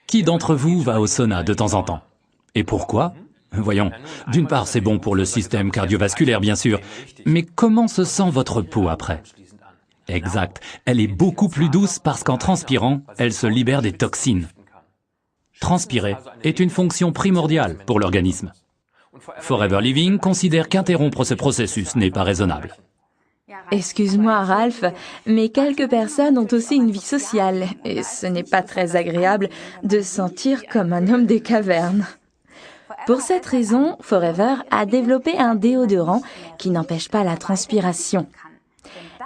Qui d'entre vous va au sauna de temps en temps? Et pourquoi? Voyons, d'une part c'est bon pour le système cardiovasculaire bien sûr, mais comment se sent votre peau après? Exact, elle est beaucoup plus douce parce qu'en transpirant, elle se libère des toxines. Transpirer est une fonction primordiale pour l'organisme. Forever Living considère qu'interrompre ce processus n'est pas raisonnable. Excuse-moi, Ralph, mais quelques personnes ont aussi une vie sociale, et ce n'est pas très agréable de se sentir comme un homme des cavernes. Pour cette raison, Forever a développé un déodorant qui n'empêche pas la transpiration.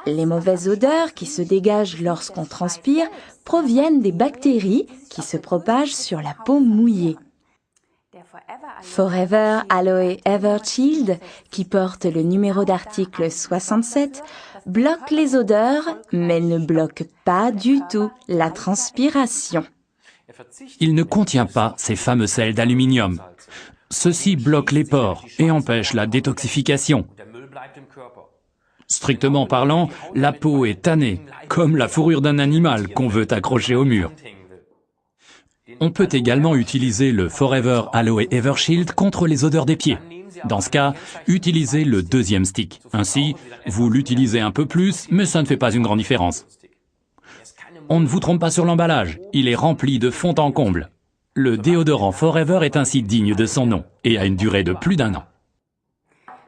Les mauvaises odeurs qui se dégagent lorsqu'on transpire proviennent des bactéries qui se propagent sur la peau mouillée. Forever Aloe Evershield, qui porte le numéro d'article 67, bloque les odeurs, mais ne bloque pas du tout la transpiration. Il ne contient pas ces fameux sels d'aluminium. Ceux-ci bloquent les pores et empêchent la détoxification. Strictement parlant, la peau est tannée, comme la fourrure d'un animal qu'on veut accrocher au mur. On peut également utiliser le Forever Aloe Evershield contre les odeurs des pieds. Dans ce cas, utilisez le deuxième stick. Ainsi, vous l'utilisez un peu plus, mais ça ne fait pas une grande différence. On ne vous trompe pas sur l'emballage, il est rempli de fond en comble. Le déodorant Forever est ainsi digne de son nom et a une durée de plus d'1 an.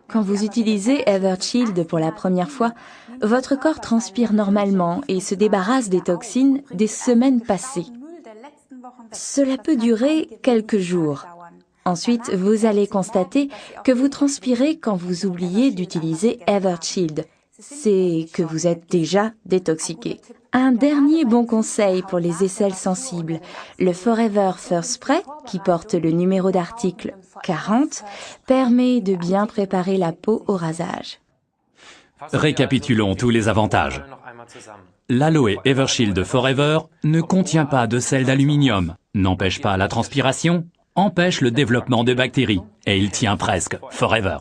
Quand vous utilisez Evershield pour la première fois, votre corps transpire normalement et se débarrasse des toxines des semaines passées. Cela peut durer quelques jours. Ensuite, vous allez constater que vous transpirez quand vous oubliez d'utiliser Evershield. C'est que vous êtes déjà détoxiqué. Un dernier bon conseil pour les aisselles sensibles, le Forever First Spray, qui porte le numéro d'article 40, permet de bien préparer la peau au rasage. Récapitulons tous les avantages. L'Aloe Evershield Forever ne contient pas de sel d'aluminium, n'empêche pas la transpiration, empêche le développement de bactéries et il tient presque forever.